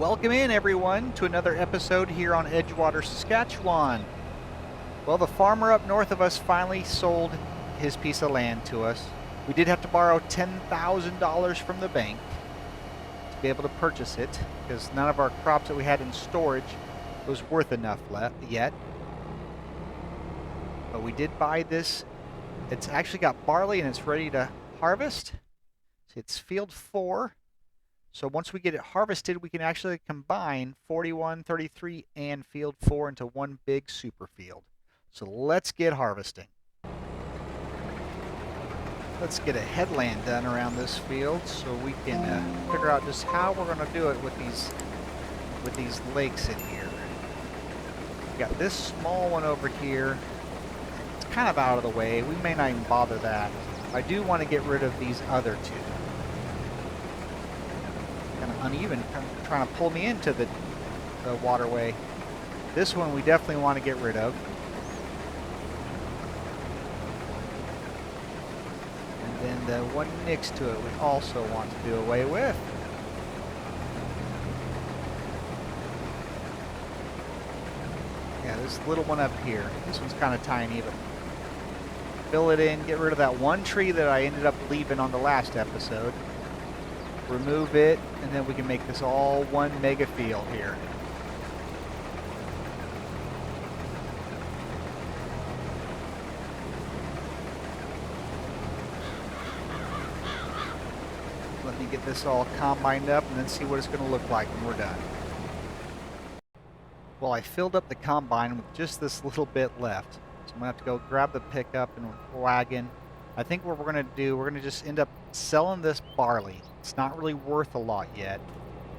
Welcome in, everyone, to another episode here on Edgewater, Saskatchewan. Well, the farmer up north of us finally sold his piece of land to us. We did have to borrow $10,000 from the bank to be able to purchase it, because none of our crops that we had in storage was worth enough yet. But we did buy this. It's actually got barley and it's ready to harvest. It's field 4. So once we get it harvested, we can actually combine 41, 33, and field 4 into one big super field. So let's get harvesting. Let's get a headland done around this field so we can figure out just how we're going to do it with these lakes in here. We got this small one over here. It's kind of out of the way. We may not even bother that. I do want to get rid of these other two. Kind of uneven, trying to pull me into the waterway. This one we definitely want to get rid of. And then the one next to it we also want to do away with. Yeah, this little one up here. This one's kind of tiny, but fill it in, get rid of that one tree that I ended up leaving on the last episode. Remove it, and then we can make this all one mega field here. Let me get this all combined up and then see what it's going to look like when we're done. Well, I filled up the combine with just this little bit left. So I'm going to have to go grab the pickup and wagon. I think what we're going to do, we're going to just end up selling this barley. It's not really worth a lot yet,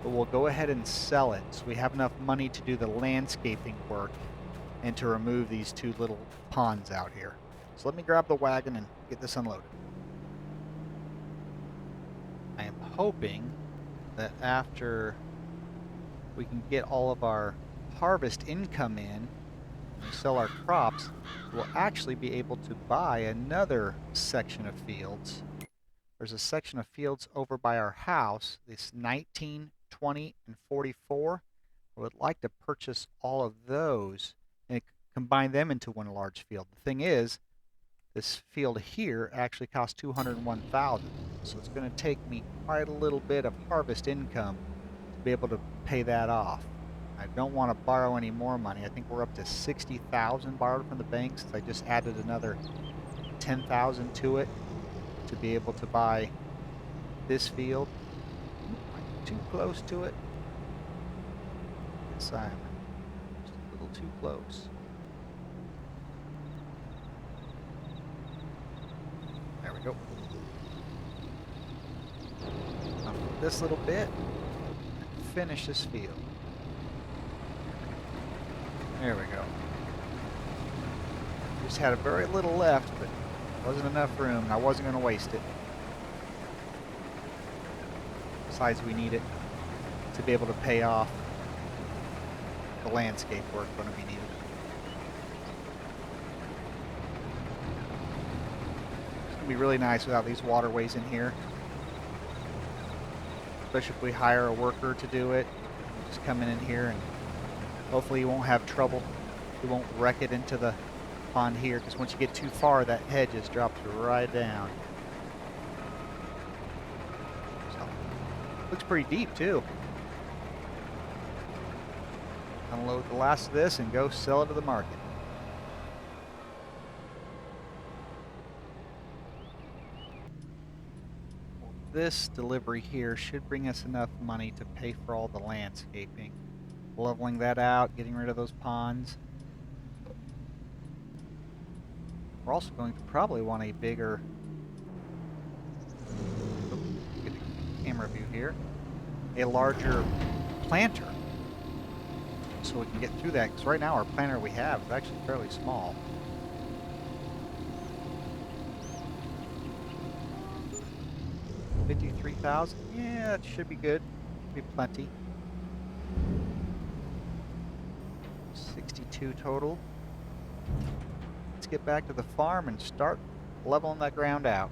but we'll go ahead and sell it so we have enough money to do the landscaping work and to remove these two little ponds out here. So let me grab the wagon and get this unloaded. I am hoping that after we can get all of our harvest income in and sell our crops, we'll actually be able to buy another section of fields. There's a section of fields over by our house, this 19, 20, and 44. I would like to purchase all of those and combine them into one large field. The thing is, this field here actually costs $201,000, so it's going to take me quite a little bit of harvest income to be able to pay that off. I don't want to borrow any more money. I think we're up to $60,000 borrowed from the bank since I just added another $10,000 to it to be able to buy this field. I'm too close to it. Yes, I'm just a little too close. There we go. This little bit, finish this field. There we go. Just had a very little left, but wasn't enough room, and I wasn't going to waste it. Besides, we need it to be able to pay off the landscape work going to be needed. It's going to be really nice without these waterways in here. Especially if we hire a worker to do it. Just come in here and hopefully you won't have trouble. You won't wreck it into the pond here, because once you get too far, that hedge just drops right down. So, looks pretty deep too. Unload the last of this and go sell it to the market. Well, this delivery here should bring us enough money to pay for all the landscaping. Leveling that out, getting rid of those ponds. We're also going to probably want a bigger, get a camera view here, a larger planter so we can get through that, because right now our planter we have is actually fairly small. $53,000, yeah, that should be good, should be plenty. 62 total. Let's get back to the farm and start leveling that ground out.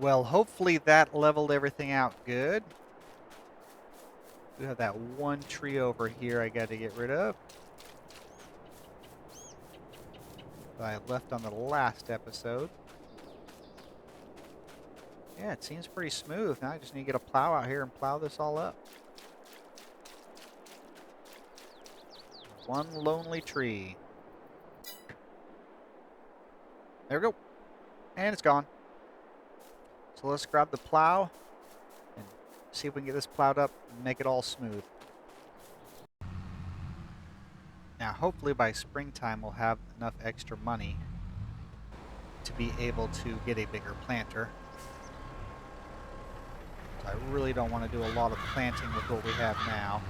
Well, hopefully that leveled everything out good. We have that one tree over here I got to get rid of. That I left on the last episode. Yeah, it seems pretty smooth. Now I just need to get a plow out here and plow this all up. One lonely tree. There we go. And it's gone. So let's grab the plow and see if we can get this plowed up and make it all smooth. Now, hopefully by springtime we'll have enough extra money to be able to get a bigger planter. So I really don't want to do a lot of planting with what we have now.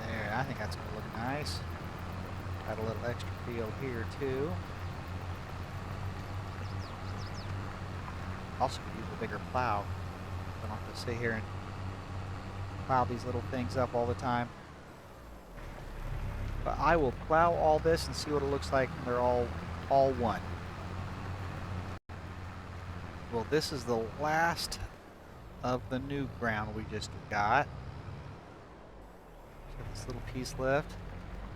There, I think that's going to look nice. Got a little extra field here too. Also could use a bigger plow. I don't have to sit here and plow these little things up all the time. But I will plow all this and see what it looks like when they're all one. Well, this is the last of the new ground we just got. So this little piece left.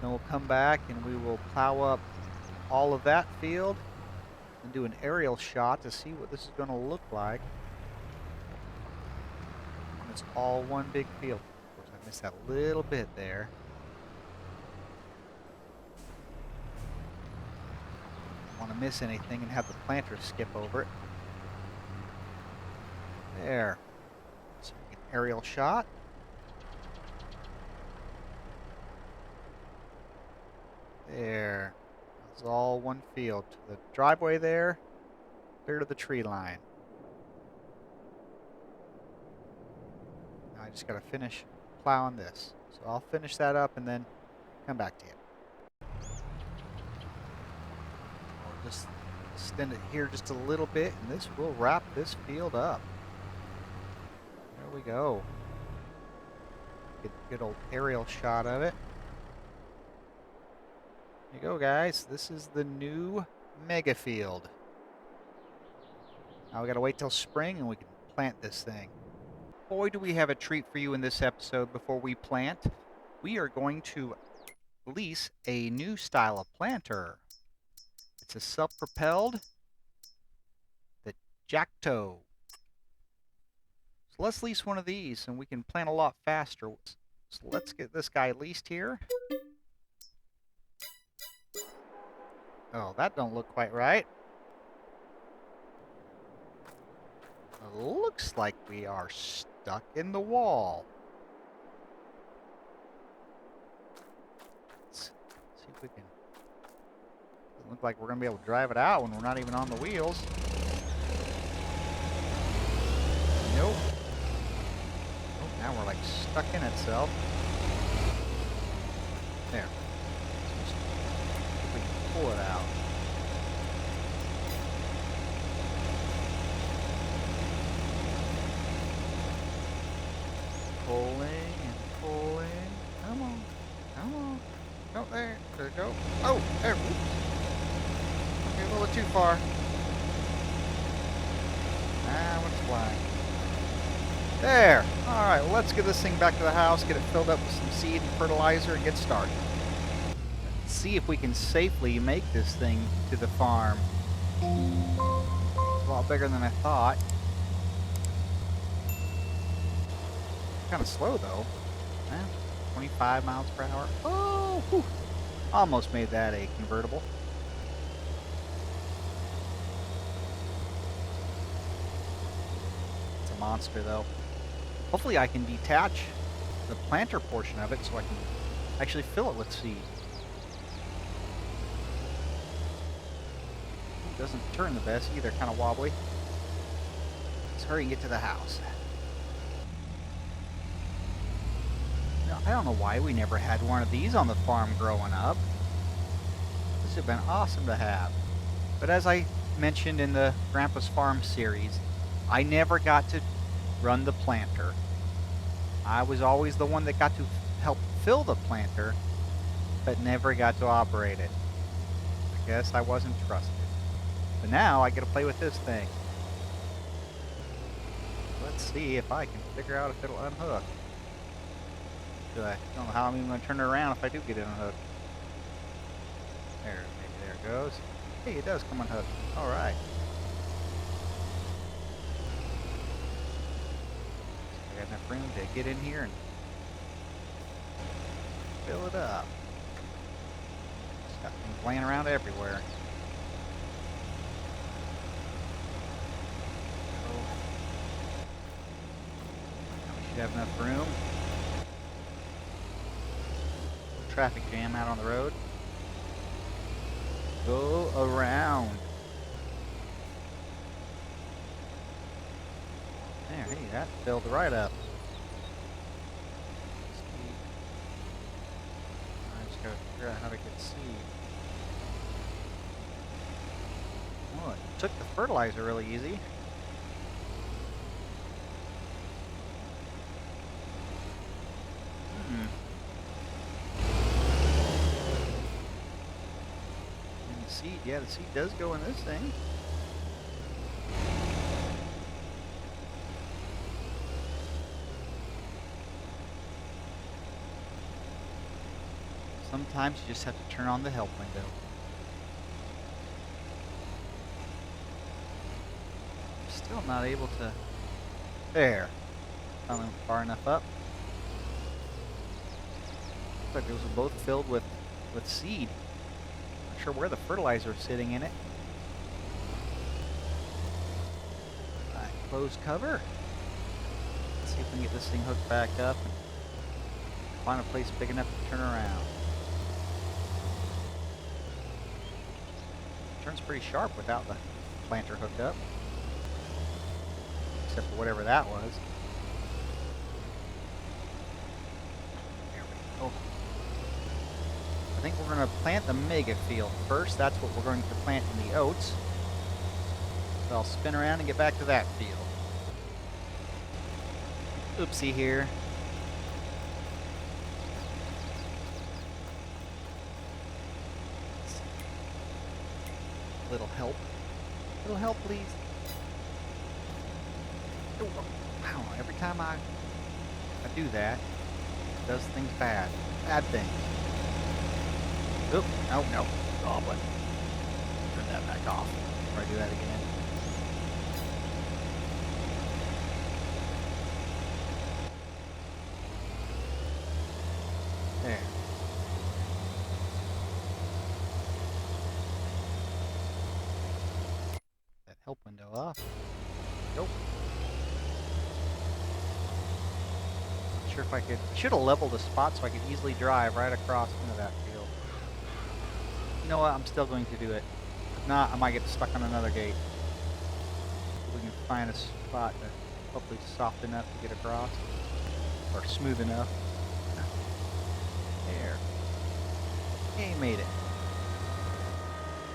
Then we'll come back and we will plow up all of that field and do an aerial shot to see what this is going to look like. And it's all one big field. Of course, I missed that little bit there. Don't want to miss anything and have the planter skip over it. There. So we get an aerial shot. There. It's all one field. To the driveway there, clear to the tree line. Now I just got to finish plowing this. So I'll finish that up and then come back to you. We'll just extend it here just a little bit and this will wrap this field up. There we go. Get a good old aerial shot of it. There you go, guys. This is the new mega field. Now we gotta wait till spring and we can plant this thing. Boy, do we have a treat for you in this episode before we plant. We are going to lease a new style of planter. It's a self-propelled, the Jacktow. So let's lease one of these and we can plant a lot faster. So let's get this guy leased here. Oh, that don't look quite right. It looks like we are stuck in the wall. Let's see if we can. Doesn't look like we're going to be able to drive it out when we're not even on the wheels. Nope. Oh, now we're like stuck in itself. There. We can pull it out. Pulling and pulling. Come on. Come on. Oh, there. There we go. Oh, there. Oops. Okay, a little too far. Ah, what's flying? There. All right, well, let's get this thing back to the house, get it filled up with some seed and fertilizer, and get started. Let's see if we can safely make this thing to the farm. It's a lot bigger than I thought. Kind of slow though. 25 miles per hour. Oh, whew. Almost made that a convertible. It's a monster though. Hopefully I can detach the planter portion of it so I can actually fill it with seed. It doesn't turn the best either, kind of wobbly. Let's hurry and get to the house. I don't know why we never had one of these on the farm growing up. This would have been awesome to have. But as I mentioned in the Grandpa's Farm series, I never got to run the planter. I was always the one that got to help fill the planter, but never got to operate it. Guess I wasn't trusted. But now I get to play with this thing. Let's see if I can figure out if it'll unhook. I don't know how I'm even going to turn it around if I do get it unhooked. There, maybe there it goes. Hey, it does come unhooked. All right. I got enough room to get in here and fill it up. Just got things laying around everywhere. We should have enough room. Traffic jam out on the road. Go around. There, hey, that filled right up. I just gotta figure out how to get seed. Oh, it took the fertilizer really easy. And the seed, yeah, the seed does go in this thing. Sometimes you just have to turn on the help window. I'm still not able to... There. Finally far enough up. Looks like those are both filled with seed. Not sure where the fertilizer is sitting in it. Alright, close cover. Let's see if we can get this thing hooked back up and find a place big enough to turn around. Turns pretty sharp without the planter hooked up. Except for whatever that was. There we go. I think we're going to plant the mega field first. That's what we're going to plant in the oats. So I'll spin around and get back to that field. Oopsie here. Little help. Little help, please. Oh, wow, every time I do that, it does things bad. Bad things. Oop, no. Goblin. Turn that back off before I do that again. There. Help window off. Nope. Not sure if I could. I should have leveled the spot so I could easily drive right across into that field. You know what? I'm still going to do it. If not, I might get stuck on another gate. We can find a spot that hopefully soft enough to get across, or smooth enough. There. Hey, made it.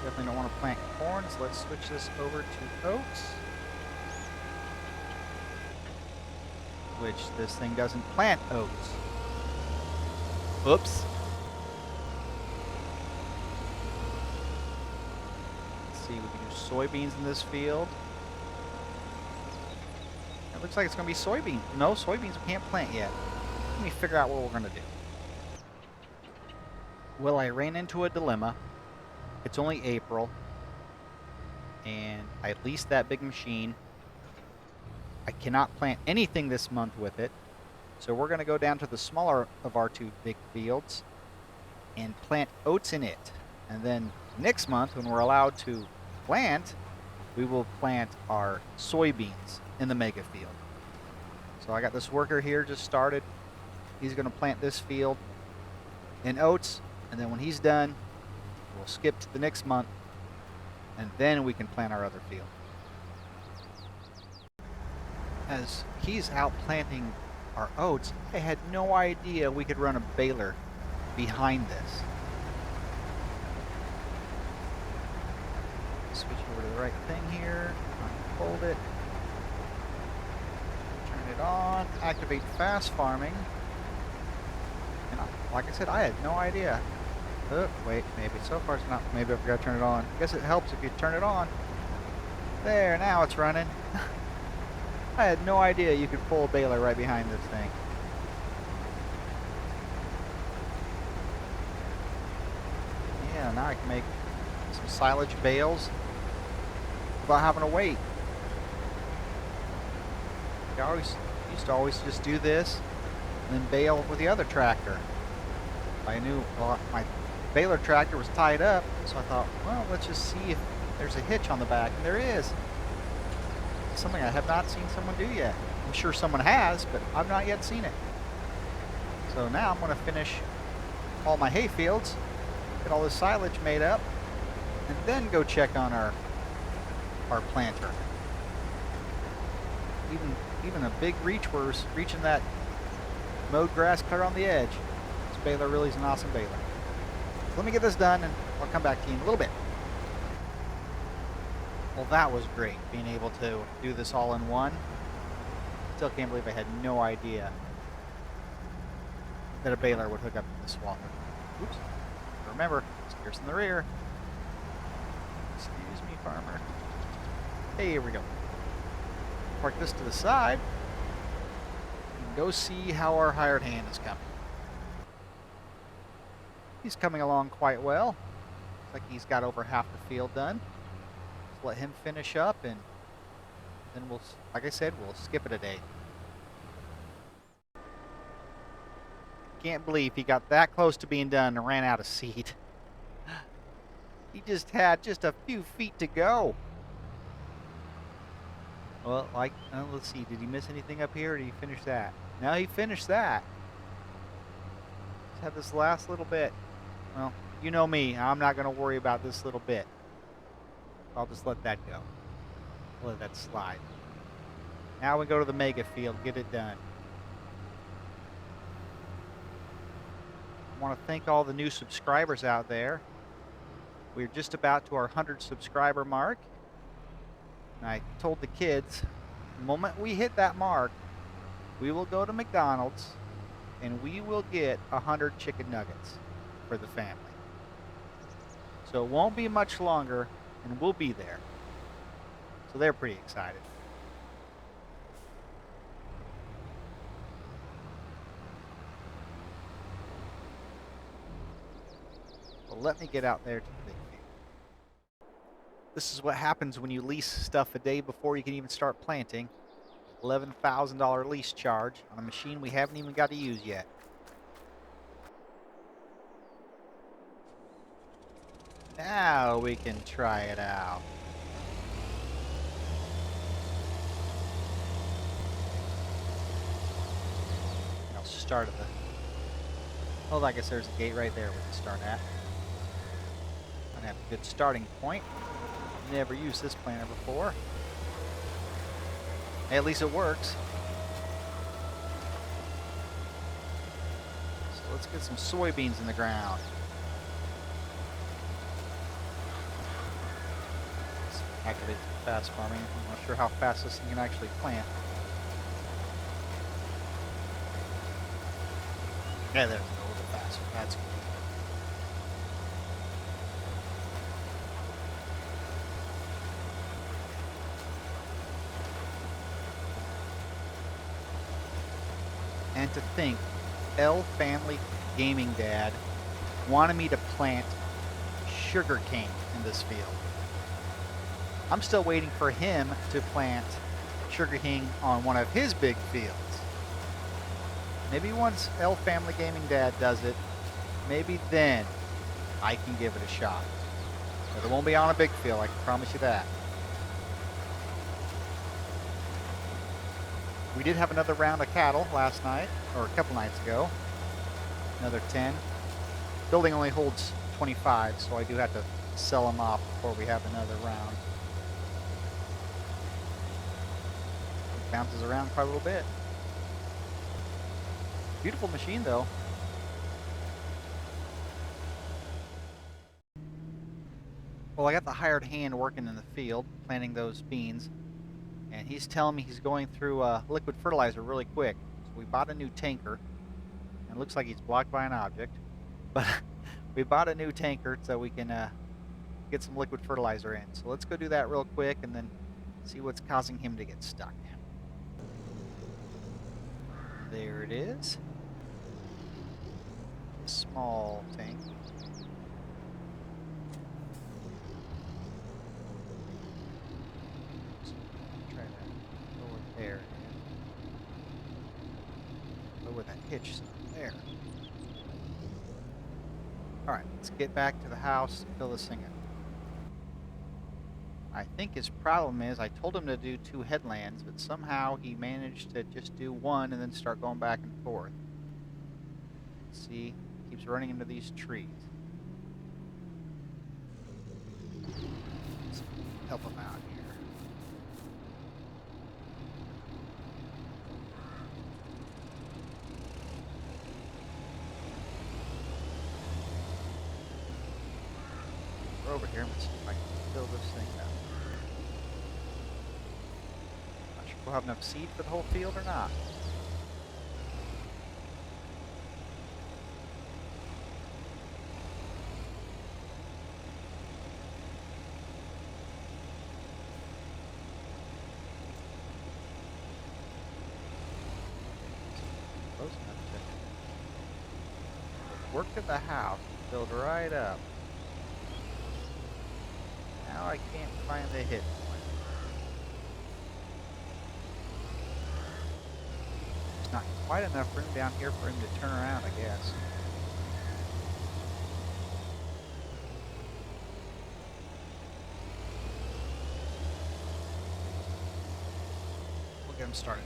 Definitely don't want to plant corn, so let's switch this over to oats. Which this thing doesn't plant oats. Oops. Let's see, we can do soybeans in this field. It looks like it's going to be soybeans. No, soybeans we can't plant yet. Let me figure out what we're going to do. Well, I ran into a dilemma. It's only April, and I leased that big machine. I cannot plant anything this month with it, so we're going to go down to the smaller of our two big fields and plant oats in it. And then next month, when we're allowed to plant, we will plant our soybeans in the mega field. So I got this worker here just started. He's going to plant this field in oats, and then when he's done, we'll skip to the next month, and then we can plant our other field. As he's out planting our oats, I had no idea we could run a baler behind this. Switch over to the right thing here, unfold it, turn it on, activate fast farming, and like I said, I had no idea. Wait, maybe. So far it's not. Maybe I forgot to turn it on. I guess it helps if you turn it on. There, now it's running. I had no idea you could pull a baler right behind this thing. Yeah, now I can make some silage bales without having to wait. I used to always just do this and then bale with the other tractor. I knew my baler tractor was tied up, so I thought, well, let's just see if there's a hitch on the back, and there is. It's something I have not seen someone do yet. I'm sure someone has, but I've not yet seen it. So now I'm going to finish all my hay fields, get all this silage made up, and then go check on our planter. Even a big reach, we're reaching that mowed grass clear on the edge. This baler really is an awesome baler. So let me get this done and I'll come back to you in a little bit. Well, that was great, being able to do this all in one. Still can't believe I had no idea that a baler would hook up to the swather. Oops. Remember, steers in the rear. Excuse me, farmer. Hey, here we go. Park this to the side and go see how our hired hand is coming. He's coming along quite well. Looks like he's got over half the field done. Let's let him finish up, and then we'll, like I said, we'll skip it a day. Can't believe he got that close to being done and ran out of seed. He just had just a few feet to go. Well, let's see, did he miss anything up here, or did he finish that? No, he finished that. Just have this last little bit. Well, you know me, I'm not going to worry about this little bit. I'll just let that go. Let that slide. Now we go to the mega field, get it done. I want to thank all the new subscribers out there. We're just about to our 100 subscriber mark. And I told the kids, the moment we hit that mark, we will go to McDonald's and we will get 100 chicken nuggets for the family. So it won't be much longer and we'll be there. So they're pretty excited. Well, let me get out there to the big field. This is what happens when you lease stuff a day before you can even start planting. $11,000 lease charge on a machine we haven't even got to use yet. Now we can try it out. I'll start at the... Oh, I guess there's a gate right there we can start at. I have a good starting point. Never used this planter before. Hey, at least it works. So let's get some soybeans in the ground. Let's activate fast farming. I'm not sure how fast this thing can actually plant. Yeah, there's a little bit faster. That's good. And to think, L Family Gaming Dad wanted me to plant sugarcane in this field. I'm still waiting for him to plant sugarcane on one of his big fields. Maybe once L Family Gaming Dad does it, maybe then I can give it a shot. But it won't be on a big field, I can promise you that. We did have another round of cattle last night, or a couple nights ago. Another 10. Building only holds 25, so I do have to sell them off before we have another round. It bounces around quite a little bit. Beautiful machine, though. Well, I got the hired hand working in the field, planting those beans. And he's telling me he's going through liquid fertilizer really quick. So we bought a new tanker. And it looks like he's blocked by an object. But we bought a new tanker so we can get some liquid fertilizer in. So let's go do that real quick and then see what's causing him to get stuck. There it is. A small tank. Try that lower there. Lower that hitch some. There. Alright, let's get back to the house and fill this thing up. I think his problem is I told him to do 2 headlands, but somehow he managed to just do 1 and then start going back and forth. See, he keeps running into these trees. Let's help him out here. We're over here. Let's see if I can fill this thing up. Not sure if we'll have enough seed for the whole field or not. Close enough to work at the house, filled right up. Now I can't find the hit point. There's not quite enough room down here for him to turn around, I guess. We'll get him started.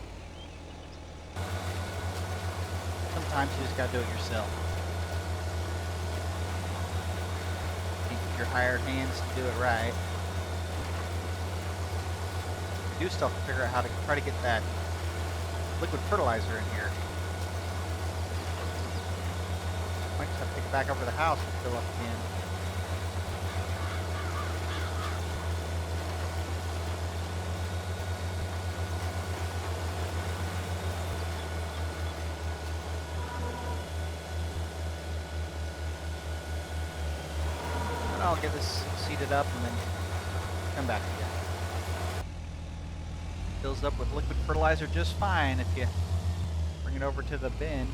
Sometimes you just gotta do it yourself. You get your hired hands to do it right. You do still have to figure out how to try to get that liquid fertilizer in here. Might just have to take it back over to the house and fill up again. I'll get this seeded up and then come back again. Fills up with liquid fertilizer just fine if you bring it over to the bin.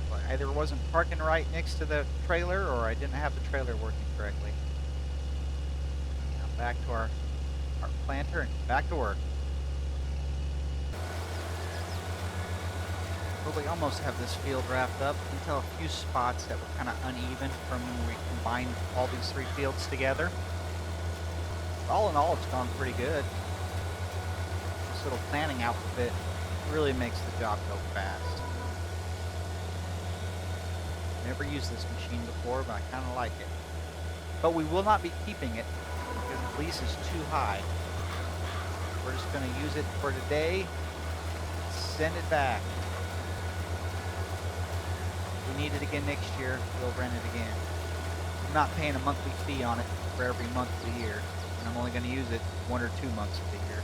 Well, I either wasn't parking right next to the trailer or I didn't have the trailer working correctly. Now back to our planter and back to work. We almost have this field wrapped up. You can tell a few spots that were kind of uneven from when we combined all these 3 fields together. But all in all, it's gone pretty good. This little planning outfit really makes the job go fast. Never used this machine before, but I kind of like it. But we will not be keeping it because the lease is too high. We're just going to use it for today, send it back. If we need it again next year, we'll rent it again. I'm not paying a monthly fee on it for every month of the year, and I'm only going to use it 1 or 2 months of the year.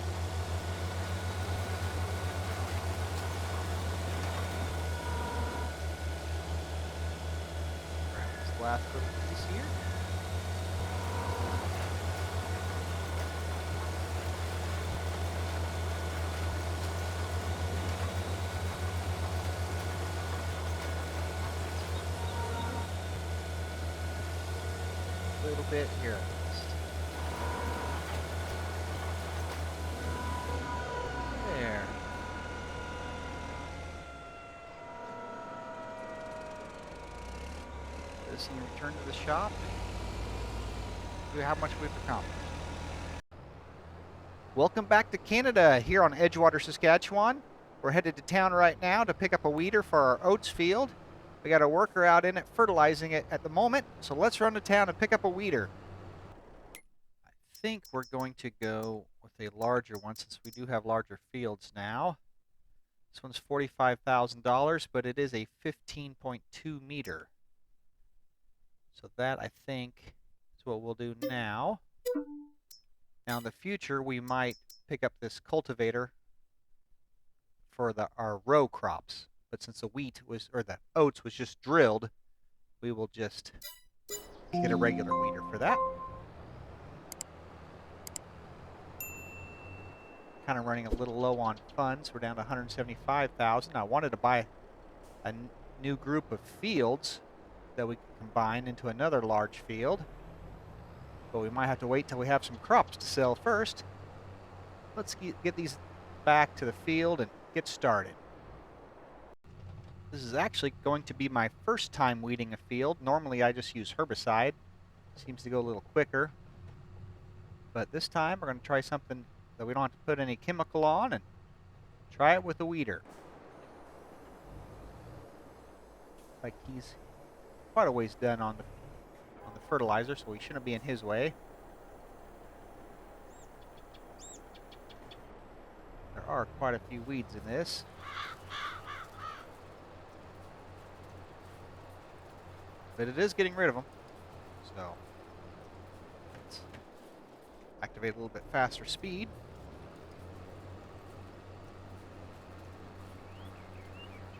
Grab this last little piece here. Little bit here. There. This thing return to the shop. See how much we've accomplished. Welcome back to Canada here on Edgewater, Saskatchewan. We're headed to town right now to pick up a weeder for our oats field. We got a worker out in it fertilizing it at the moment, so let's run to town and pick up a weeder. I think we're going to go with a larger one since we do have larger fields now. This one's $45,000, but it is a 15.2 meter. So that, I think, is what we'll do now. Now in the future, we might pick up this cultivator for our row crops. But since the wheat was, or the oats was just drilled, we will just get a regular weeder for that. Kind of running a little low on funds. We're down to 175,000. I wanted to buy a new group of fields that we can combine into another large field, but we might have to wait till we have some crops to sell first. Let's get these back to the field and get started. This is actually going to be my first time weeding a field. Normally I just use herbicide. Seems to go a little quicker. But this time we're going to try something that we don't have to put any chemical on and try it with a weeder. Like he's quite a ways done on the fertilizer, so we shouldn't be in his way. There are quite a few weeds in this. But it is getting rid of them. So let's activate a little bit faster speed.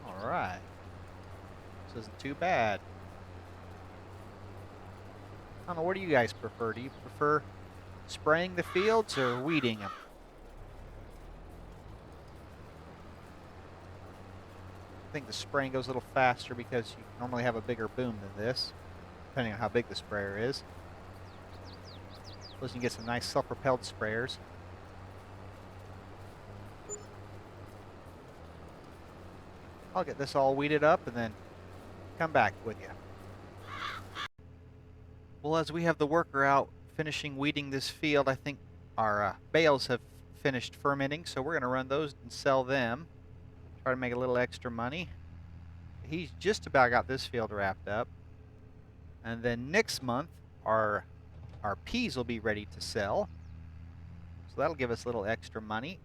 All right. This isn't too bad. I don't know, what do you guys prefer? Do you prefer spraying the fields or weeding them? I think the spraying goes a little faster because you normally have a bigger boom than this, depending on how big the sprayer is. Plus you can get some nice self-propelled sprayers. I'll get this all weeded up and then come back with you. Well, as we have the worker out finishing weeding this field, I think our bales have finished fermenting, so we're going to run those and sell them. Try to make a little extra money. He's just about got this field wrapped up. And then next month, our peas will be ready to sell. So that'll give us a little extra money.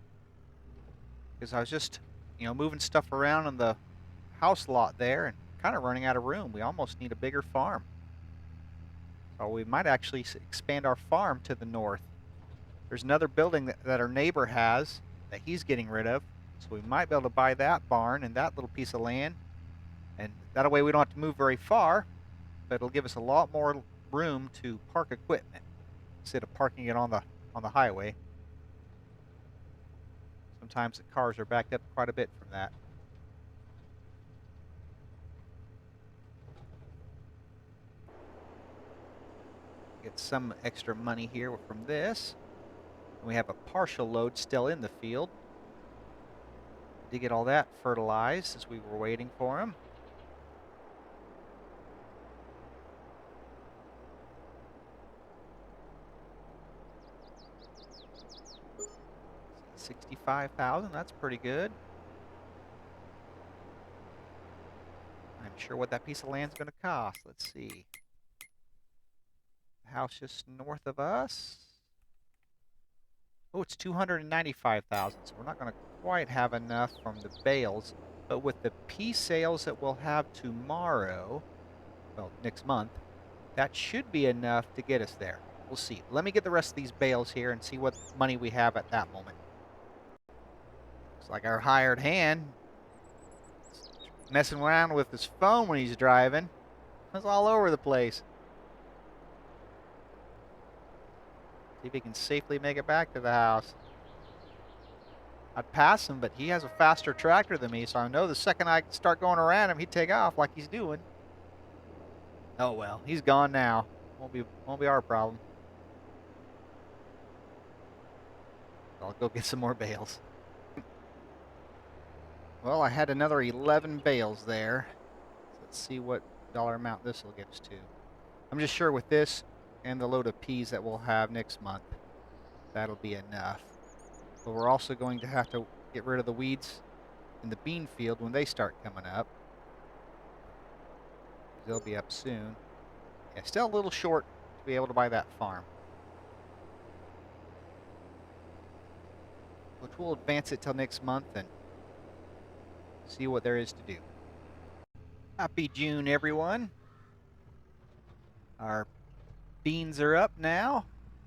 Because I was just, moving stuff around in the house lot there and kind of running out of room. We almost need a bigger farm. So we might actually expand our farm to the north. There's another building that our neighbor has that he's getting rid of. So we might be able to buy that barn and that little piece of land. And that way we don't have to move very far, but it'll give us a lot more room to park equipment instead of parking it on the highway. Sometimes the cars are backed up quite a bit from that. Get some extra money here from this. We have a partial load still in the field. Did get all that fertilized as we were waiting for him. $65,000, that's pretty good. I'm sure what that piece of land's going to cost. Let's see. The house just north of us. Oh, it's $295,000, so we're not going to quite have enough from the bales, but with the pea sales that we'll have tomorrow, well, next month, that should be enough to get us there. We'll see. Let me get the rest of these bales here and see what money we have at that moment. Looks like our hired hand is messing around with his phone when he's driving. It's all over the place. See if he can safely make it back to the house. I'd pass him, but he has a faster tractor than me, so I know the second I start going around him, he'd take off like he's doing. Oh well, he's gone now. Won't be our problem. I'll go get some more bales. Well, I had another 11 bales there. Let's see what dollar amount this will get us to. I'm just sure with this and the load of peas that we'll have next month, that'll be enough. But we're also going to have to get rid of the weeds in the bean field when they start coming up. They'll be up soon. Yeah, still a little short to be able to buy that farm. Which we'll advance it till next month and see what there is to do. Happy June, everyone. Our beans are up now.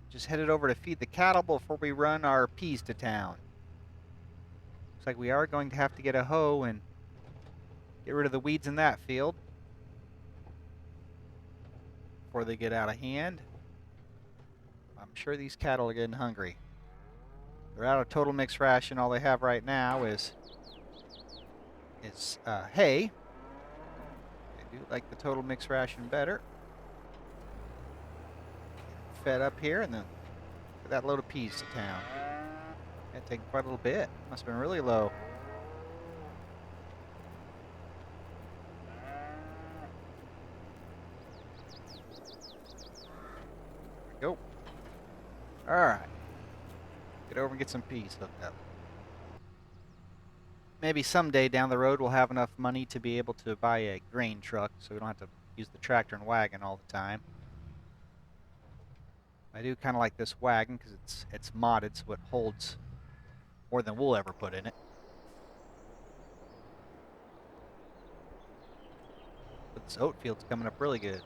Just headed over to feed the cattle before we run our peas to town. Looks like we are going to have to get a hoe and Get rid of the weeds in that field before they get out of hand. I'm sure these cattle are getting hungry. They're out of total mixed ration. All they have right now is hay. They do like the total mixed ration better. Fed up here, and then get that load of peas to town. That taking quite a little bit. Must have been really low. There we go. All right. Get over and get some peas hooked up. Maybe someday down the road we'll have enough money to be able to buy a grain truck so we don't have to use the tractor and wagon all the time. I do kind of like this wagon because it's modded so it holds more than we'll ever put in it. But this oat field's coming up really good.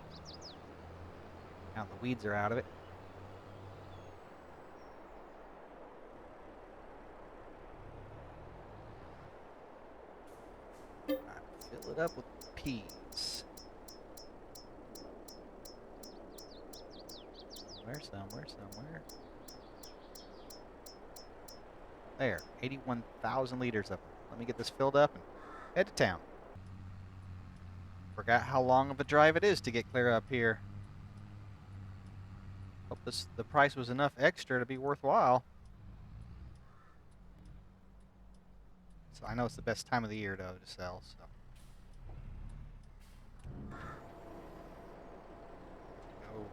Now the weeds are out of it. Fill it up with peas. Somewhere. There, 81,000 liters of it. Let me get this filled up and head to town. Forgot how long of a drive it is to get clear up here. Hope the price was enough extra to be worthwhile. So I know it's the best time of the year though to sell, so. Go.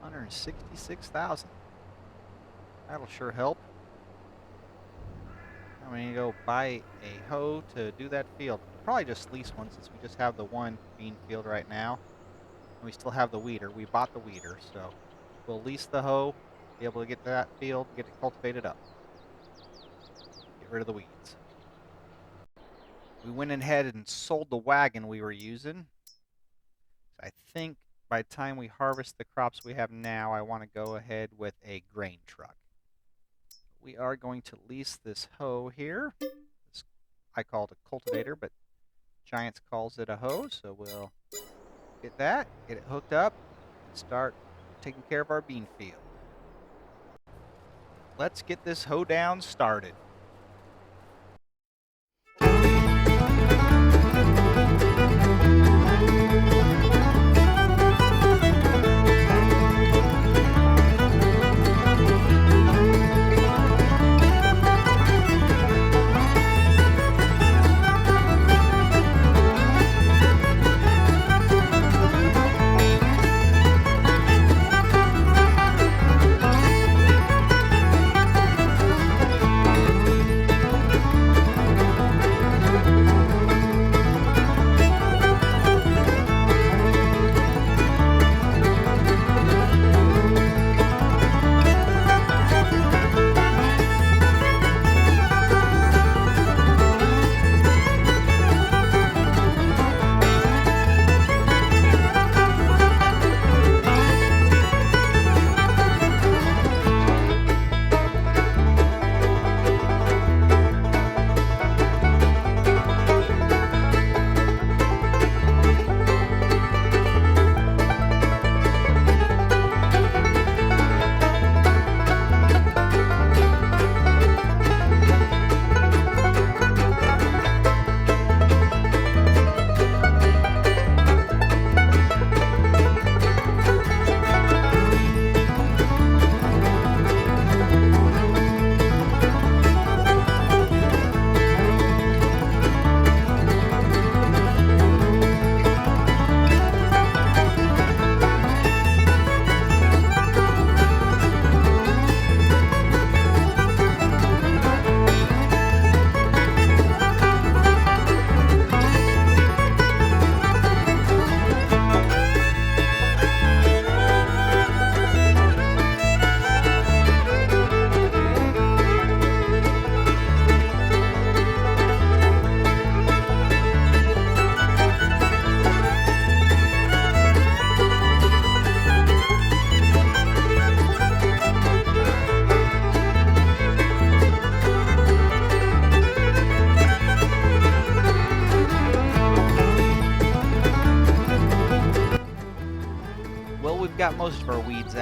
$166,000. That'll sure help. I'm going to go buy a hoe to do that field. Probably just lease one since we just have the one bean field right now. And we still have the weeder. We bought the weeder, so we'll lease the hoe, be able to get to that field, get it cultivated up. Get rid of the weeds. We went ahead and sold the wagon we were using. I think by the time we harvest the crops we have now, I want to go ahead with a grain truck. We are going to lease this hoe here. I call it a cultivator, but Giants calls it a hoe, so we'll get that, get it hooked up, and start taking care of our bean field. Let's get this hoe down started.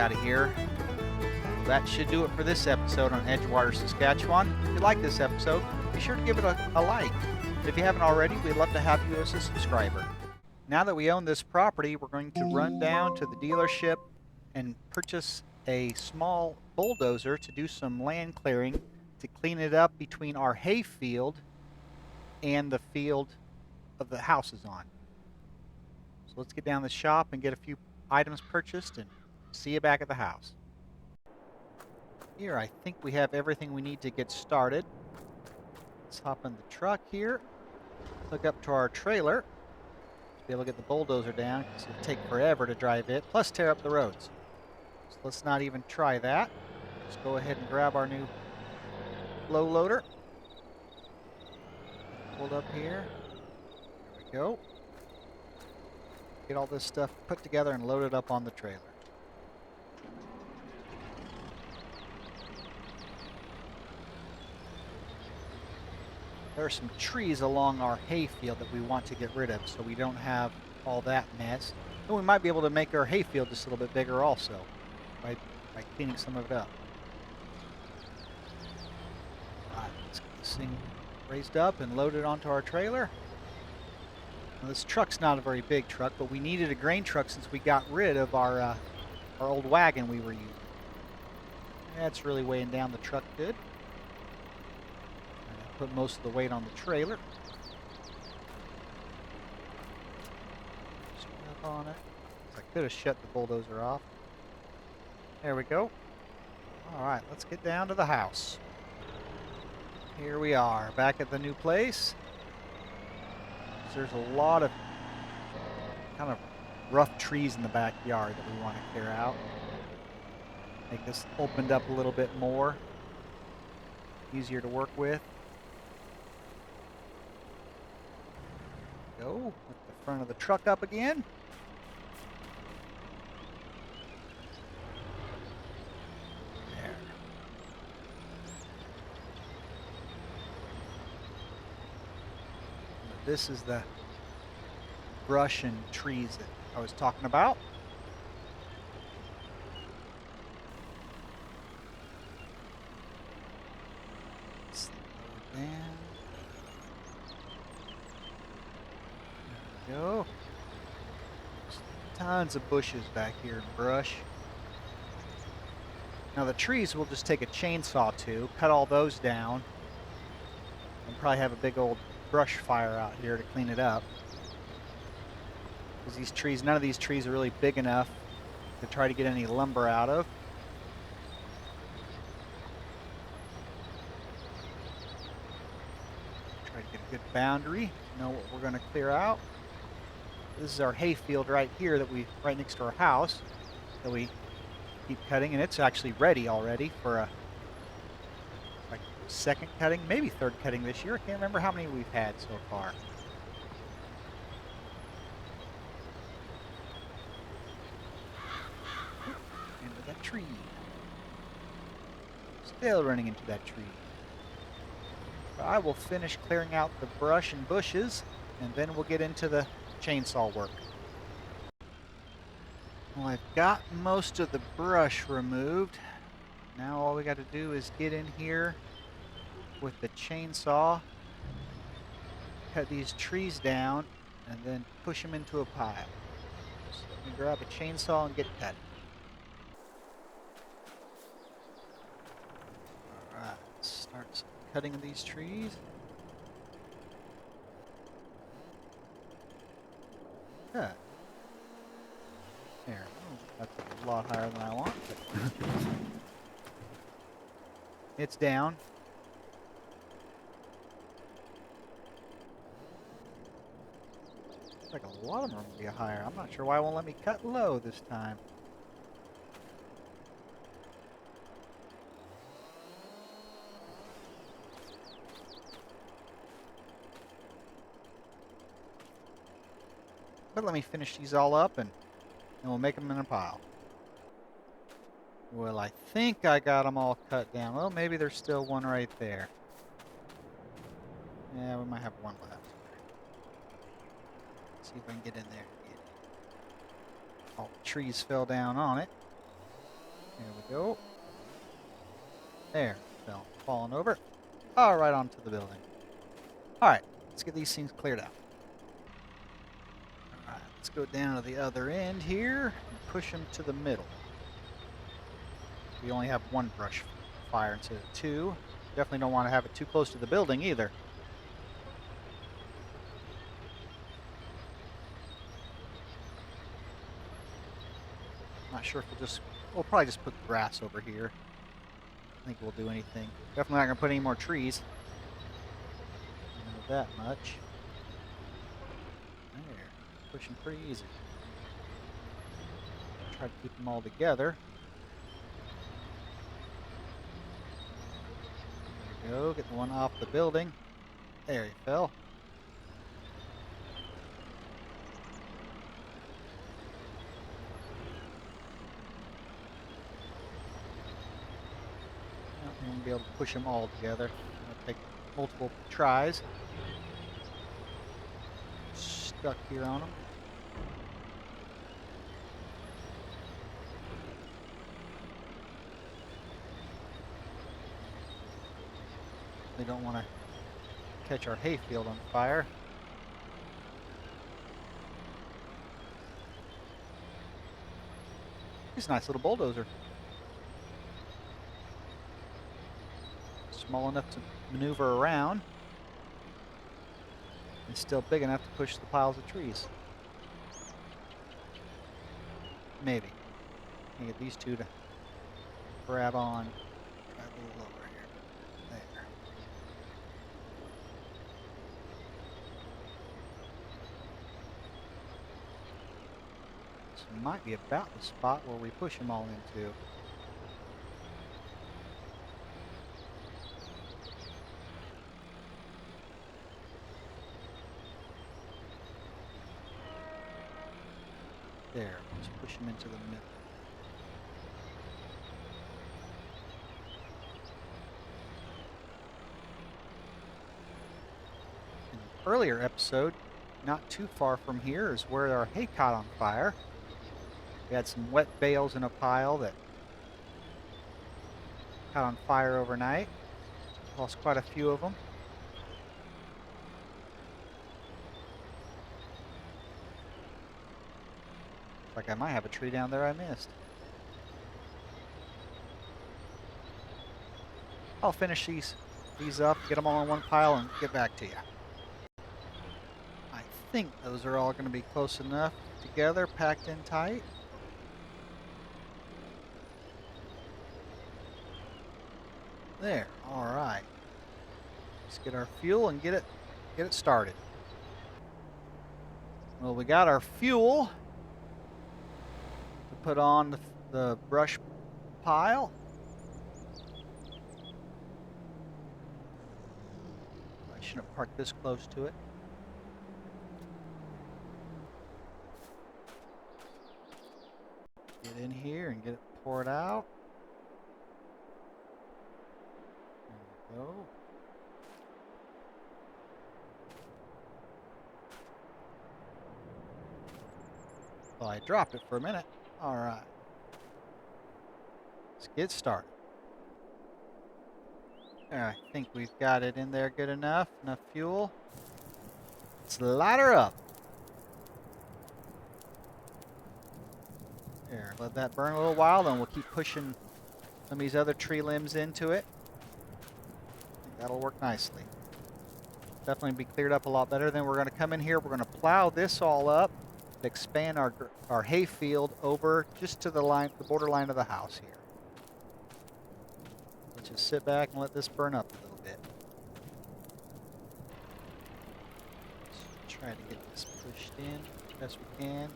out of here. That should do it for this episode on Edgewater, Saskatchewan. If you like this episode, be sure to give it a like. If you haven't already, we'd love to have you as a subscriber. Now that we own this property, we're going to run down to the dealership and purchase a small bulldozer to do some land clearing to clean it up between our hay field and the field of the house is on. So let's get down to the shop and get a few items purchased and see you back at the house. Here, I think we have everything we need to get started. Let's hop in the truck here, hook up to our trailer, to be able to get the bulldozer down because it'll take forever to drive it, plus tear up the roads. So let's not even try that. Just go ahead and grab our new low loader. Hold up here. There we go. Get all this stuff put together and load it up on the trailer. There are some trees along our hay field that we want to get rid of so we don't have all that mess. And we might be able to make our hay field just a little bit bigger also by cleaning some of it up. Alright, let's get this thing raised up and loaded onto our trailer. Now, this truck's not a very big truck, but we needed a grain truck since we got rid of our old wagon we were using. That's really weighing down the truck good. Put most of the weight on the trailer. Strap on it. I could have shut the bulldozer off. There we go. Alright, let's get down to the house. Here we are, back at the new place. There's a lot of kind of rough trees in the backyard that we want to clear out. Make this opened up a little bit more. Easier to work with. Go with the front of the truck up again. There. This is the brush and trees that I was talking about. Let's lower down. Go. Tons of bushes back here and brush. Now the trees we'll just take a chainsaw to, cut all those down, and probably have a big old brush fire out here to clean it up. Because these trees, none of these trees are really big enough to try to get any lumber out of. Try to get a good boundary, know what we're going to clear out. This is our hay field right here right next to our house that we keep cutting, and it's actually ready already for a second cutting, maybe third cutting this year. I can't remember how many we've had so far. Into that tree. Still running into that tree. But I will finish clearing out the brush and bushes, and then we'll get into the chainsaw work. Well, I've got most of the brush removed. Now all we got to do is get in here with the chainsaw, cut these trees down, and then push them into a pile. So let me grab a chainsaw and get cutting. Alright, let's start cutting of these trees. Cut. There. Oh, that's a lot higher than I want. It's down. Looks like a lot of them are going to be higher. I'm not sure why it won't let me cut low this time. But let me finish these all up and we'll make them in a pile. Well, I think I got them all cut down. Well, maybe there's still one right there. Yeah, we might have one left. Let's see if I can get in there. All the trees fell down on it. There we go. There, fell, falling over. All right, onto the building. All right, let's get these things cleared out. All right, let's go down to the other end here and push them to the middle. We only have one brush fire instead of two. Definitely don't want to have it too close to the building either. Not sure if we'll probably just put grass over here. I think we'll do anything. Definitely not going to put any more trees. I know that much. There, pushing pretty easy. Try to keep them all together. There we go, get the one off the building. There he fell. We won't be able to push them all together. It'll take multiple tries. Stuck here on them. We don't want to catch our hayfield on fire. He's a nice little bulldozer. Small enough to maneuver around and still big enough to push the piles of trees. Maybe. I get these two to grab on. Try a little lower here. There. This might be about the spot where we push them all into. There, let's push them into the middle. In the earlier episode, not too far from here, is where our hay caught on fire. We had some wet bales in a pile that caught on fire overnight. Lost quite a few of them. Like I might have a tree down there I missed. I'll finish these up, get them all in one pile, and get back to you. I think those are all going to be close enough together, packed in tight. There, all right. Let's get our fuel and get it started. Well, we got our fuel to put on the brush pile. I shouldn't have parked this close to it. Get in here and get it poured out. There we go. Well, I dropped it for a minute. All right. Let's get started. I think we've got it in there good enough. Enough fuel. Let's light her up. There, let that burn a little while, then we'll keep pushing some of these other tree limbs into it. I think that'll work nicely. Definitely be cleared up a lot better. Then we're going to come in here. We're going to plow this all up, expand our hay field over just to the border line of the house here. Let's just sit back and let this burn up a little bit. Let's try to get this pushed in as best we can.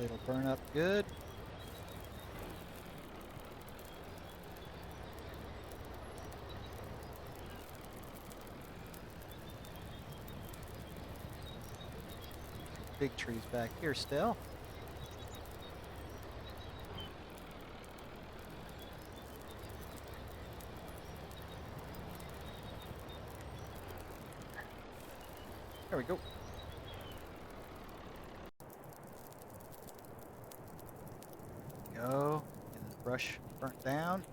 It'll burn up good. Big trees back here still. There we go. Brush burnt down.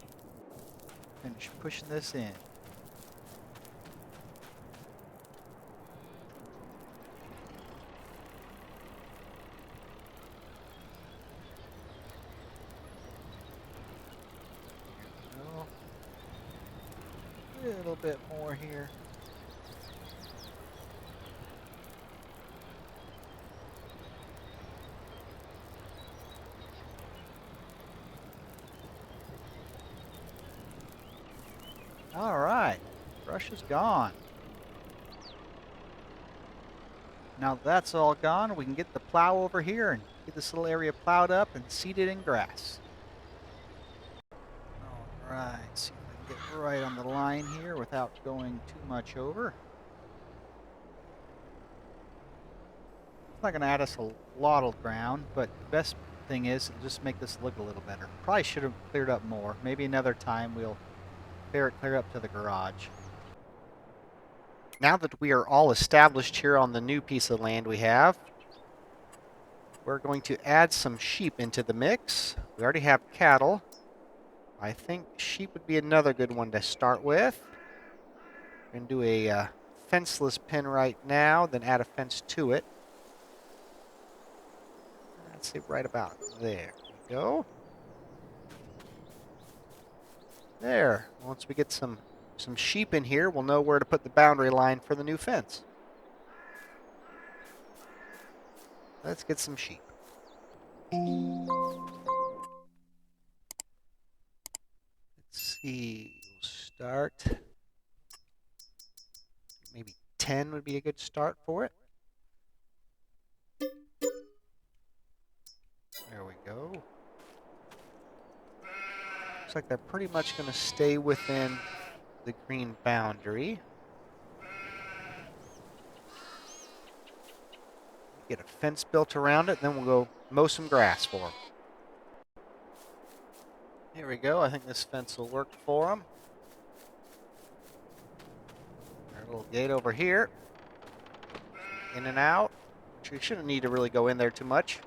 Finish pushing this in. There we go. A little bit more here. All right, brush is gone. Now that's all gone, we can get the plow over here and get this little area plowed up and seeded in grass. All right, see if I can get right on the line here without going too much over. It's not going to add us a lot of ground, but the best thing is to just make this look a little better. Probably should have cleared up more. Maybe another time we'll clear up to the garage. Now that we are all established here on the new piece of land we have, we're going to add some sheep into the mix. We already have cattle. I think sheep would be another good one to start with. We're going to do a fenceless pen right now, then add a fence to it. Let's see, right about there we go. There. Once we get some sheep in here, we'll know where to put the boundary line for the new fence. Let's get some sheep. Let's see, we'll start. Maybe 10 would be a good start for it. There we go. Looks like they're pretty much going to stay within the green boundary. Get a fence built around it, then we'll go mow some grass for them. Here we go. I think this fence will work for them. Our little gate over here. In and out. We shouldn't need to really go in there too much.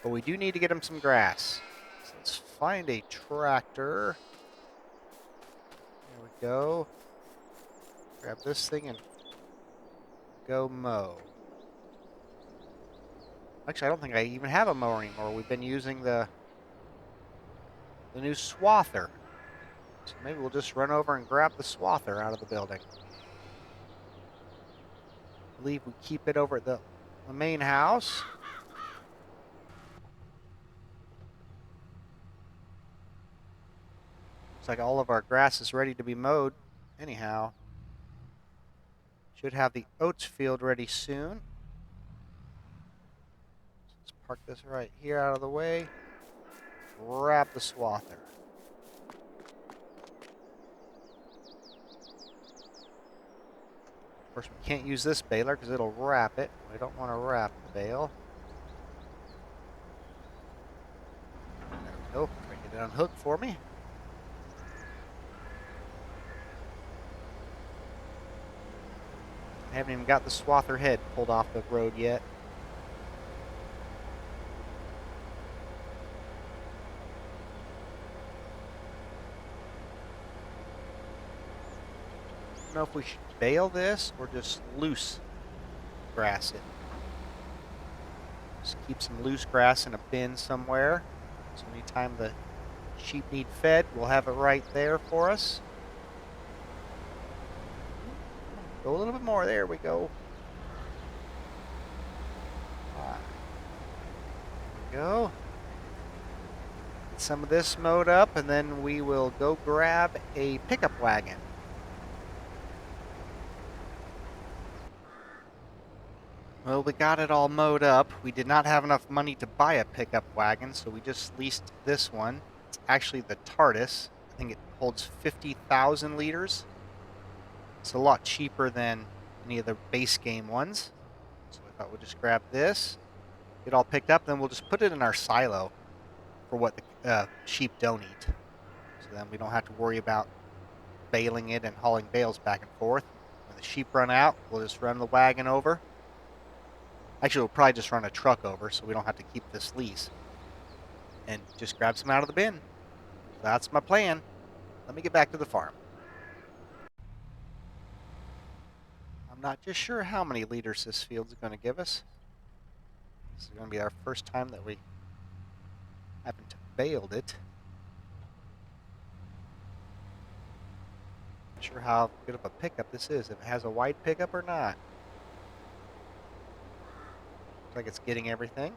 But we do need to get them some grass. So let's find a tractor. There we go. Grab this thing and go mow. Actually, I don't think I even have a mower anymore. We've been using the new swather. So maybe we'll just run over and grab the swather out of the building. I believe we keep it over at the main house. Looks like all of our grass is ready to be mowed. Anyhow, should have the oats field ready soon. Let's park this right here out of the way. Grab the swather. Of course, we can't use this baler because it'll wrap it. We don't want to wrap the bale. There we go. Try to get it unhooked for me. I haven't even got the swather head pulled off the road yet. I don't know if we should bale this or just loose grass it. Just keep some loose grass in a bin somewhere. So anytime the sheep need fed, we'll have it right there for us. Go a little bit more. There we go. There we go. Get some of this mowed up, and then we will go grab a pickup wagon. Well, we got it all mowed up. We did not have enough money to buy a pickup wagon, so we just leased this one. It's actually the TARDIS. I think it holds 50,000 liters. It's a lot cheaper than any of the base game ones. So I thought we'll just grab this, get all picked up, then we'll just put it in our silo for what the sheep don't eat. So then we don't have to worry about baling it and hauling bales back and forth. When the sheep run out, we'll just run the wagon over. Actually, we'll probably just run a truck over so we don't have to keep this lease. and just grab some out of the bin. That's my plan. Let me get back to the farm. I'm not just sure how many liters this field's going to give us. This is going to be our first time that we haven't baled it. Not sure how good of a pickup this is, if it has a wide pickup or not. Looks like it's getting everything.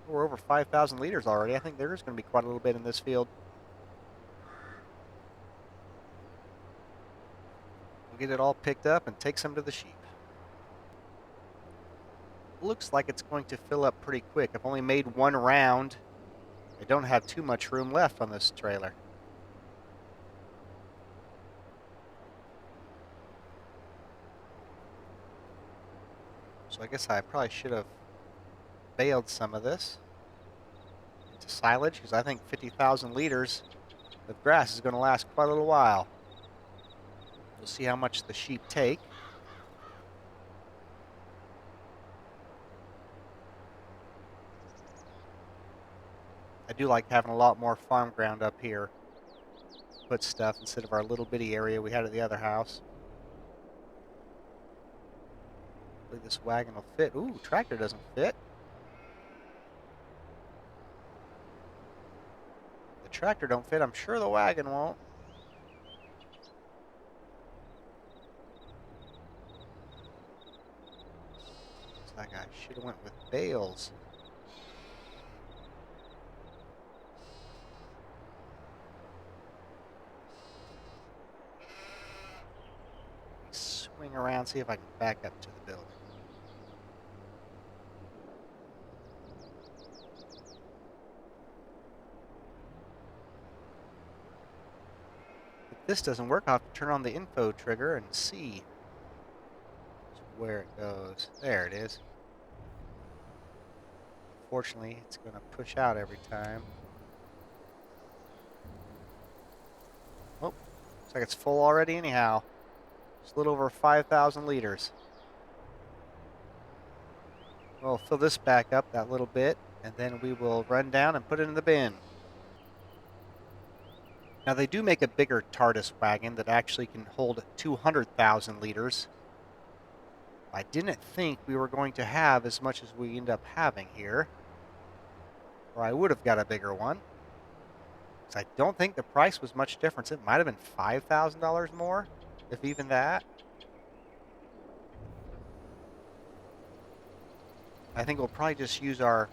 We're over 5,000 liters already. I think there is going to be quite a little bit in this field. We'll get it all picked up and take some to the sheep. Looks like it's going to fill up pretty quick. I've only made one round. I don't have too much room left on this trailer. So I guess I probably should have baled some of this into silage, because I think 50,000 liters of grass is going to last quite a little while. We'll see how much the sheep take. I do like having a lot more farm ground up here. Put stuff instead of our little bitty area we had at the other house. Hopefully this wagon will fit. Ooh, tractor doesn't fit. The tractor don't fit. I'm sure the wagon won't. Looks like I should have went with bales. Swing around, see if I can back up to the building. If this doesn't work, I'll have to turn on the info trigger and see where it goes. There it is. Fortunately, it's going to push out every time. Oh, looks like it's full already anyhow. It's a little over 5,000 liters. We'll fill this back up that little bit, and then we will run down and put it in the bin. Now they do make a bigger TARDIS wagon that actually can hold 200,000 liters. I didn't think we were going to have as much as we end up having here, or I would have got a bigger one. I don't think the price was much difference. It might have been $5,000 more, if even that. I think we'll probably just use our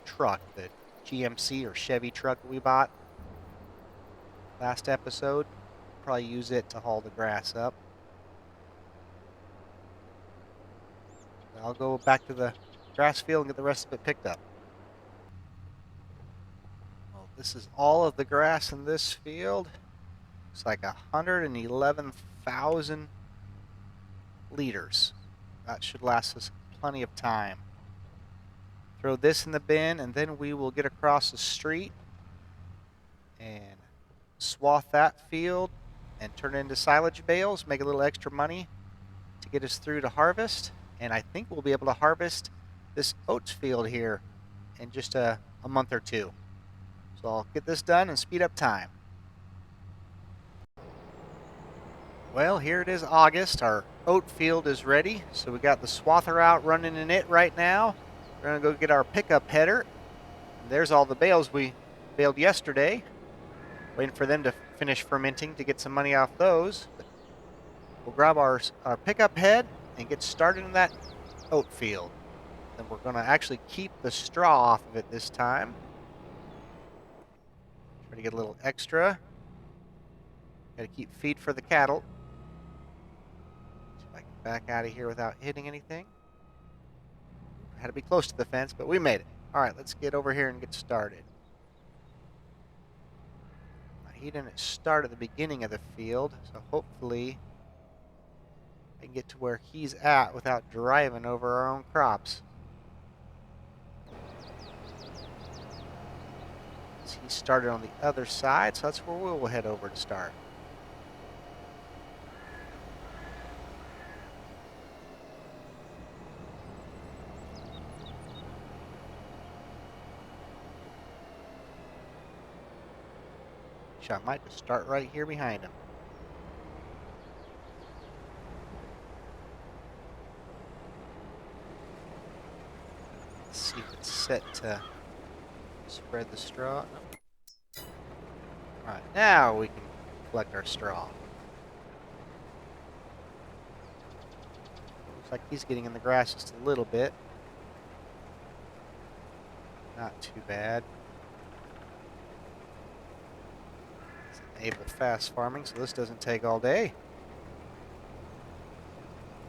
truck, the GMC or Chevy truck that we bought last episode. Probably use it to haul the grass up. I'll go back to the grass field and get the rest of it picked up. Well, this is all of the grass in this field. It's like 111,000 liters. That should last us plenty of time. Throw this in the bin, and then we will get across the street and swath that field and turn it into silage bales, make a little extra money to get us through to harvest. And I think we'll be able to harvest this oats field here in just a month or two. So I'll get this done and speed up time. Well, here it is, August. Our oat field is ready. So we got the swather out running in it right now. We're going to go get our pickup header. There's all the bales we baled yesterday. Waiting for them to finish fermenting to get some money off those. But we'll grab our pickup head and get started in that oat field. Then we're going to actually keep the straw off of it this time. Try to get a little extra. Got to keep feed for the cattle. See if I can back out of here without hitting anything. Had to be close to the fence, but we made it. All right, let's get over here and get started. He didn't start at the beginning of the field, so hopefully I can get to where he's at without driving over our own crops. He started on the other side, so that's where we'll head over to start. Actually, I might just start right here behind him. Let's see if it's set to spread the straw. Alright, now we can collect our straw. Looks like he's getting in the grass just a little bit. Not too bad. It's enable fast farming, so this doesn't take all day.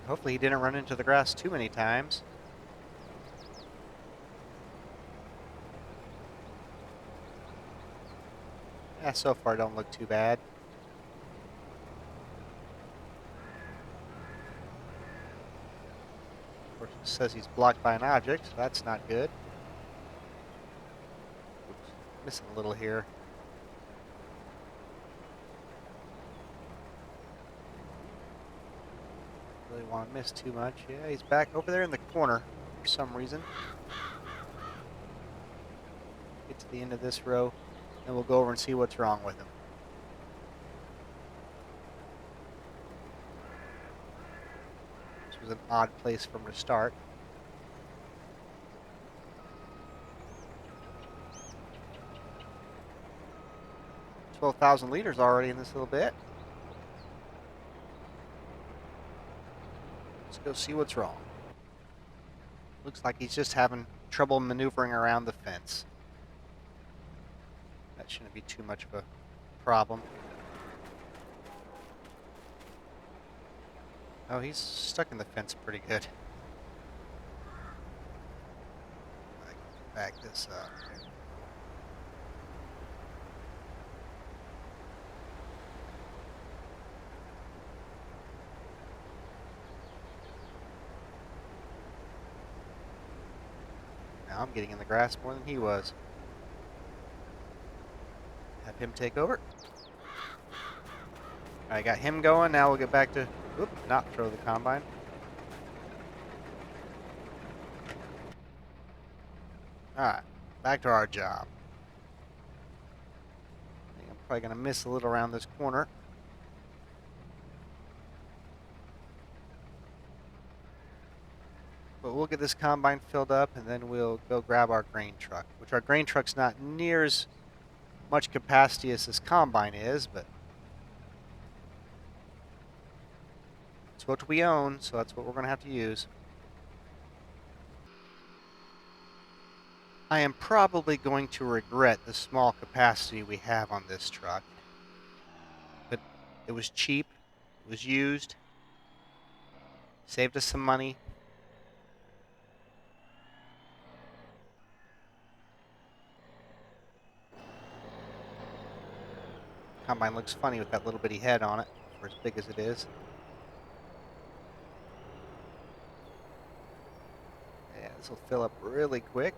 Hopefully he didn't run into the grass too many times. Yeah, so far don't look too bad. Of course, it says he's blocked by an object, so that's not good. Oops, missing a little here. Really want to miss too much. Yeah, he's back over there in the corner for some reason. Get to the end of this row, and we'll go over and see what's wrong with him. This was an odd place for him to start. 12,000 liters already in this little bit. Let's go see what's wrong. Looks like he's just having trouble maneuvering around the fence. That shouldn't be too much of a problem. Oh, he's stuck in the fence pretty good. I can back this up. Now I'm getting in the grass more than he was. Have him take over. I got him going. Now we'll get back to, not throw the combine. Alright, back to our job. I think I'm probably going to miss a little around this corner. But we'll get this combine filled up and then we'll go grab our grain truck, which our grain truck's not near as much capacity as this combine is, but it's what we own, so that's what we're going to have to use. I am probably going to regret the small capacity we have on this truck, but it was cheap, it was used, saved us some money. Combine looks funny with that little bitty head on it, for as big as it is. Yeah, this will fill up really quick.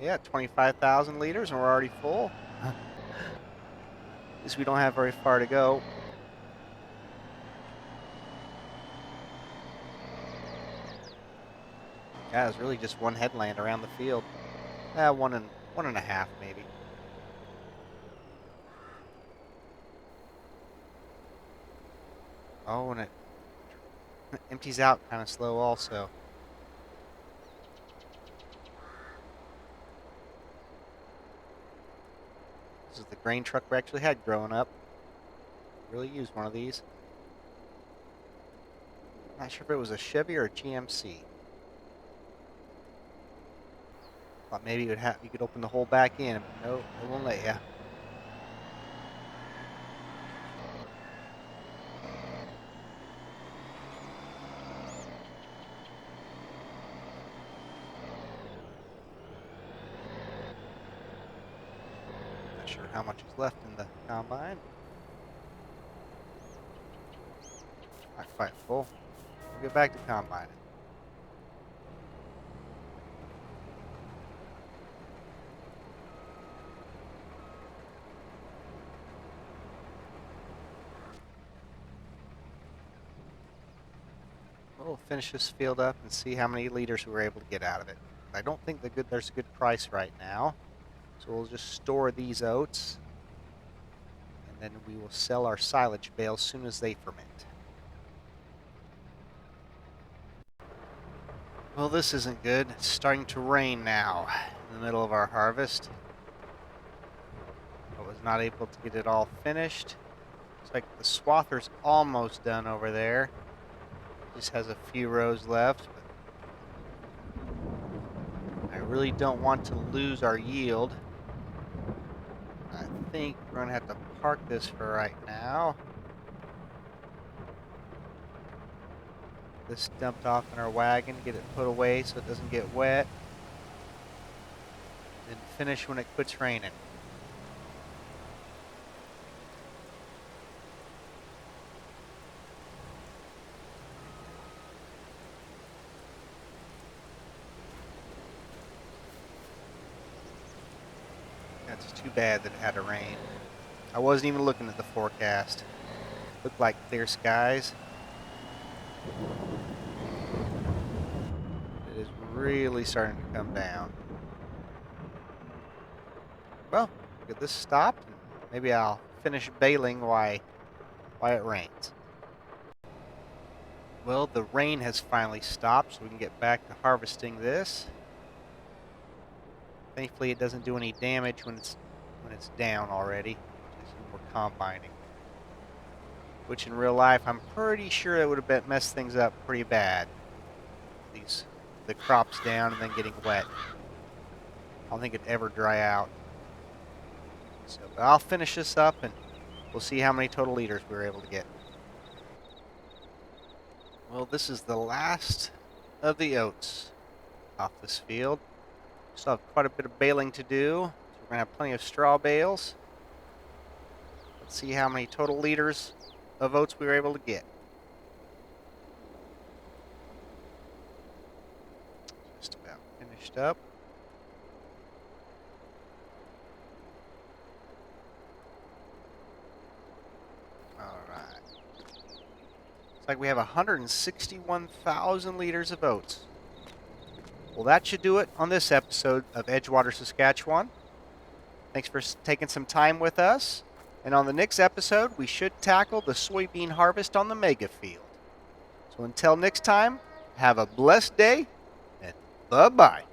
Yeah, 25,000 liters and we're already full. At least we don't have very far to go. Yeah, it's really just one headland around the field. One and a half maybe. Oh, and it empties out kind of slow also. This is the grain truck we actually had growing up. Really used one of these. Not sure if it was a Chevy or a GMC. Thought maybe you could open the whole back end, but no, it won't let you. Not sure how much is left in the combine. Not quite full. We'll get back to combining. We'll finish this field up and see how many liters we were able to get out of it. I don't think there's a good price right now, so we'll just store these oats. Then we will sell our silage bales as soon as they ferment. Well, this isn't good. It's starting to rain now in the middle of our harvest. I was not able to get it all finished. Looks like the swather's almost done over there. Just has a few rows left. But I really don't want to lose our yield. I think we're going to have to park this for right now. This dumped off in our wagon, get it put away so it doesn't get wet. Then finish when it quits raining. That's too bad that it had to rain. I wasn't even looking at the forecast. Looked like clear skies. It is really starting to come down. Well, get this stopped. Maybe I'll finish baling while it rains. Well, the rain has finally stopped, so we can get back to harvesting this. Thankfully, it doesn't do any damage when it's down already. Just when we're combining. Which in real life, I'm pretty sure that would have messed things up pretty bad. The crops down and then getting wet. I don't think it'd ever dry out. So I'll finish this up and we'll see how many total liters we were able to get. Well, this is the last of the oats off this field. Still have quite a bit of baling to do. So we're going to have plenty of straw bales. Let's see how many total liters of oats we were able to get. Just about finished up. Alright. Looks like we have 161,000 liters of oats. Well, that should do it on this episode of Edgewater, Saskatchewan. Thanks for taking some time with us. And on the next episode, we should tackle the soybean harvest on the mega field. So until next time, have a blessed day, and bye-bye.